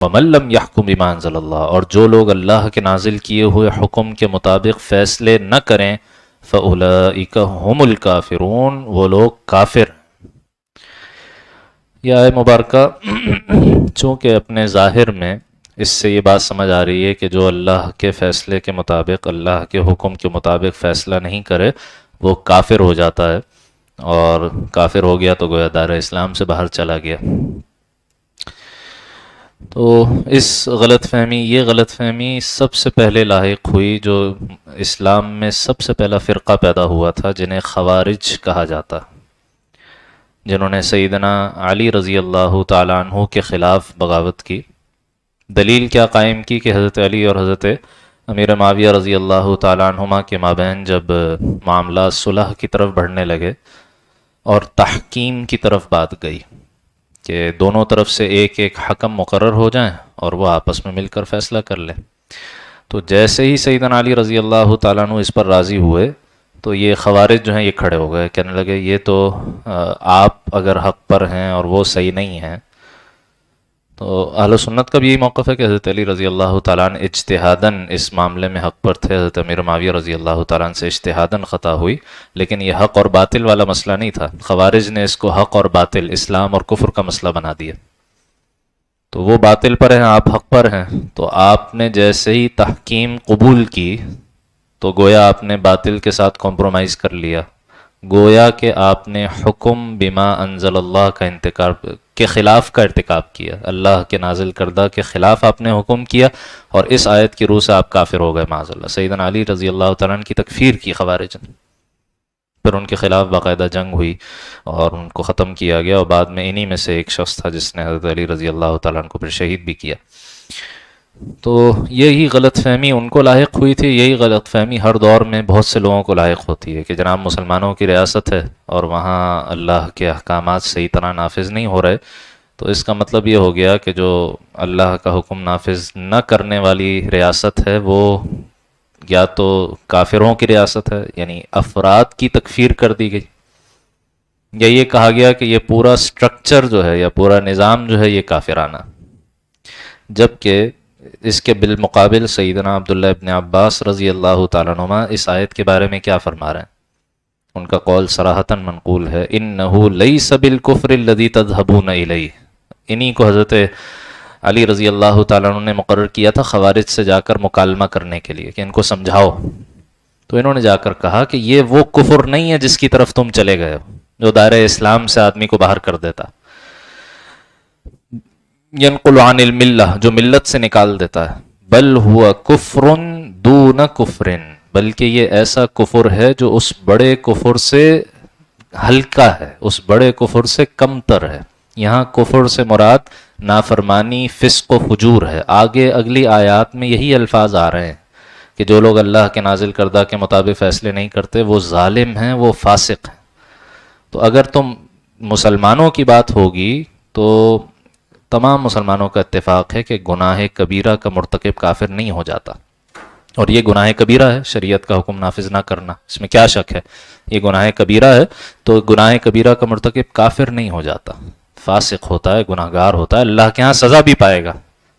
وَمَن لَّمْ يَحْكُم بِمَا أَنزَلَ اللَّهُ، اور جو لوگ اللہ کے نازل کیے ہوئے حکم کے مطابق فیصلے نہ کریں، فَأُولَٰئِکَ هُمُ الْکَافِرُونَ، وہ لوگ کافر ہیں۔ یہ آیت مبارکہ چونکہ اپنے ظاہر میں اس سے یہ بات سمجھ آ رہی ہے کہ جو اللہ کے فیصلے کے مطابق، اللہ کے حکم کے مطابق فیصلہ نہیں کرے وہ کافر ہو جاتا ہے، اور کافر ہو گیا تو گویا دائرہ اسلام سے باہر چلا گیا۔ تو اس یہ غلط فہمی سب سے پہلے لاحق ہوئی جو اسلام میں سب سے پہلا فرقہ پیدا ہوا تھا، جنہیں خوارج کہا جاتا، جنہوں نے سیدنا علی رضی اللہ تعالیٰ عنہ کے خلاف بغاوت کی۔ دلیل کیا قائم کی کہ حضرت علی اور حضرت امیر معاویہ رضی اللہ تعالیٰ عنہما کے مابین جب معاملات صلح کی طرف بڑھنے لگے اور تحکیم کی طرف بات گئی کہ دونوں طرف سے ایک ایک حکم مقرر ہو جائیں اور وہ آپس میں مل کر فیصلہ کر لیں، تو جیسے ہی سیدنا علی رضی اللہ تعالیٰ عنہ اس پر راضی ہوئے تو یہ خوارج جو ہیں یہ کھڑے ہو گئے، کہنے لگے یہ تو آپ اگر حق پر ہیں اور وہ صحیح نہیں ہیں۔ تو اہل سنت کا بھی یہی موقف ہے کہ حضرت علی رضی اللہ تعالیٰ عنہ اجتہاداً اس معاملے میں حق پر تھے، حضرت امیر معاویہ رضی اللہ تعالیٰ عنہ سے اجتہاداً خطا ہوئی، لیکن یہ حق اور باطل والا مسئلہ نہیں تھا۔ خوارج نے اس کو حق اور باطل، اسلام اور کفر کا مسئلہ بنا دیا۔ تو وہ باطل پر ہیں، آپ حق پر ہیں، تو آپ نے جیسے ہی تحکیم قبول کی تو گویا آپ نے باطل کے ساتھ کمپرومائز کر لیا، گویا کہ آپ نے حکم بما انزل اللہ کا کے خلاف کا ارتکاب کیا، اللہ کے نازل کردہ کے خلاف آپ نے حکم کیا، اور اس آیت کی روح سے آپ کافر ہو گئے معاذ اللہ۔ سیدنا علی رضی اللہ تعالیٰ عنہ کی تکفیر کی خوارج نے، پھر ان کے خلاف باقاعدہ جنگ ہوئی اور ان کو ختم کیا گیا، اور بعد میں انہی میں سے ایک شخص تھا جس نے حضرت علی رضی اللہ تعالیٰ عنہ کو پھر شہید بھی کیا۔ تو یہی غلط فہمی ان کو لاحق ہوئی تھی، یہی غلط فہمی ہر دور میں بہت سے لوگوں کو لاحق ہوتی ہے کہ جناب مسلمانوں کی ریاست ہے اور وہاں اللہ کے احکامات صحیح طرح نافذ نہیں ہو رہے، تو اس کا مطلب یہ ہو گیا کہ جو اللہ کا حکم نافذ نہ کرنے والی ریاست ہے وہ یا تو کافروں کی ریاست ہے، یعنی افراد کی تکفیر کر دی گئی، یا یہ کہا گیا کہ یہ پورا سٹرکچر جو ہے یا پورا نظام جو ہے یہ کافرانہ، جبکہ اس کے بالمقابل سیدنا عبداللہ ابن عباس رضی اللہ تعالیٰ عنہما اس آیت کے بارے میں کیا فرما رہے ہیں؟ ان کا قول صراحتاً منقول ہے، اِنَّهُ لَيْسَ بِالْكُفْرِ الَّذِي تَذْهَبُونَ إِلَيْهِ۔ انہی کو حضرت علی رضی اللہ تعالیٰ عنہ نے مقرر کیا تھا خوارج سے جا کر مکالمہ کرنے کے لیے کہ ان کو سمجھاؤ، تو انہوں نے جا کر کہا کہ یہ وہ کفر نہیں ہے جس کی طرف تم چلے گئے ہو، جو دائرہ اسلام سے آدمی کو باہر کر دیتا، ینقل عن الملہ، جو ملت سے نکال دیتا ہے، بل ہوا کفر دون کفر، بلکہ یہ ایسا کفر ہے جو اس بڑے کفر سے ہلکا ہے، اس بڑے کفر سے کمتر ہے۔ یہاں کفر سے مراد نافرمانی، فسق و فجور ہے۔ آگے اگلی آیات میں یہی الفاظ آ رہے ہیں کہ جو لوگ اللہ کے نازل کردہ کے مطابق فیصلے نہیں کرتے وہ ظالم ہیں، وہ فاسق ہیں۔ تو اگر تم مسلمانوں کی بات ہوگی تو تمام مسلمانوں کا اتفاق ہے کہ گناہ کبیرہ کا مرتکب کافر نہیں ہو جاتا، اور یہ گناہ کبیرہ ہے، شریعت کا حکم نافذ نہ کرنا، اس میں کیا شک ہے؟ یہ گناہ کبیرہ ہے، تو گناہ کبیرہ کا مرتکب کافر نہیں ہو جاتا، فاسق ہوتا ہے، گناہ گار ہوتا ہے، اللہ کے ہاں سزا بھی پائے گا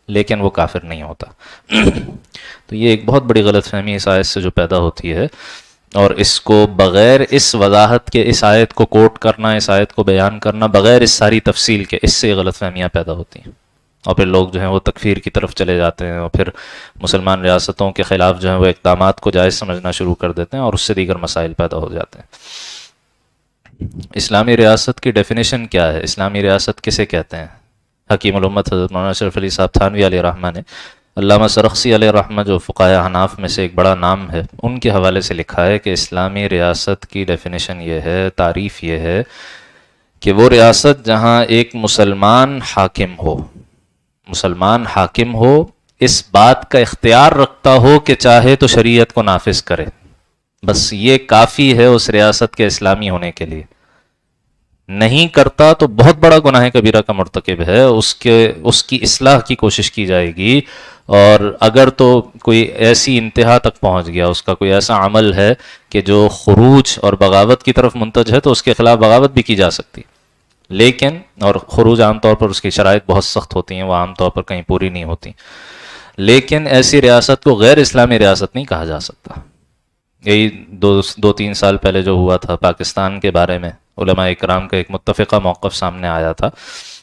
لیکن وہ کافر نہیں ہوتا۔ تو یہ ایک بہت بڑی غلط فہمی اس آیت سے جو پیدا ہوتی ہے، اور اس کو بغیر اس وضاحت کے اس آیت کو کوٹ کرنا، اس آیت کو بیان کرنا بغیر اس ساری تفصیل کے، اس سے غلط فہمیاں پیدا ہوتی ہیں، اور پھر لوگ جو ہیں وہ تکفیر کی طرف چلے جاتے ہیں، اور پھر مسلمان ریاستوں کے خلاف جو ہیں وہ اقدامات کو جائز سمجھنا شروع کر دیتے ہیں، اور اس سے دیگر مسائل پیدا ہو جاتے ہیں۔ اسلامی ریاست کی ڈیفینیشن کیا ہے؟ اسلامی ریاست کسے کہتے ہیں؟ حکیم الامت حضرت مولانا اشرف علی صاحب تھانوی علیہ رحمہ نے، علامہ سرخسی علیہ رحمہ جو فقہائے حناف میں سے ایک بڑا نام ہے، ان کے حوالے سے لکھا ہے کہ اسلامی ریاست کی ڈیفینیشن یہ ہے، تعریف یہ ہے کہ وہ ریاست جہاں ایک مسلمان حاکم ہو، مسلمان حاکم ہو، اس بات کا اختیار رکھتا ہو کہ چاہے تو شریعت کو نافذ کرے، بس یہ کافی ہے اس ریاست کے اسلامی ہونے کے لیے۔ نہیں کرتا تو بہت بڑا گناہ کبیرہ کا مرتکب ہے، اس کی اصلاح کی کوشش کی جائے گی، اور اگر تو کوئی ایسی انتہا تک پہنچ گیا، اس کا کوئی ایسا عمل ہے کہ جو خروج اور بغاوت کی طرف منتج ہے، تو اس کے خلاف بغاوت بھی کی جا سکتی، لیکن اور خروج عام طور پر اس کی شرائط بہت سخت ہوتی ہیں، وہ عام طور پر کہیں پوری نہیں ہوتی، لیکن ایسی ریاست کو غیر اسلامی ریاست نہیں کہا جا سکتا۔ یہی دو تین سال پہلے جو ہوا تھا پاکستان کے بارے میں، علماء اکرام کا ایک متفقہ موقف سامنے آیا تھا،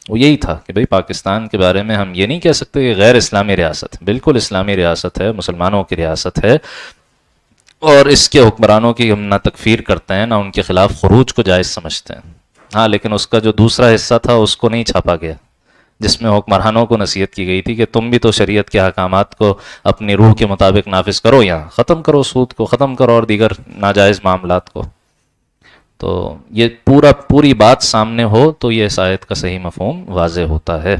وہ یہی تھا کہ بھئی پاکستان کے بارے میں ہم یہ نہیں کہہ سکتے کہ غیر اسلامی ریاست، بالکل اسلامی ریاست ہے، مسلمانوں کی ریاست ہے، اور اس کے حکمرانوں کی ہم نہ تکفیر کرتے ہیں نہ ان کے خلاف خروج کو جائز سمجھتے ہیں۔ ہاں لیکن اس کا جو دوسرا حصہ تھا اس کو نہیں چھاپا گیا، جس میں حکمرانوں کو نصیحت کی گئی تھی کہ تم بھی تو شریعت کے احکامات کو اپنی روح کے مطابق نافذ کرو، یہاں ختم کرو سود کو، ختم کرو اور دیگر ناجائز معاملات کو۔ تو یہ پوری بات سامنے ہو تو یہ اس آیت کا صحیح مفہوم واضح ہوتا ہے۔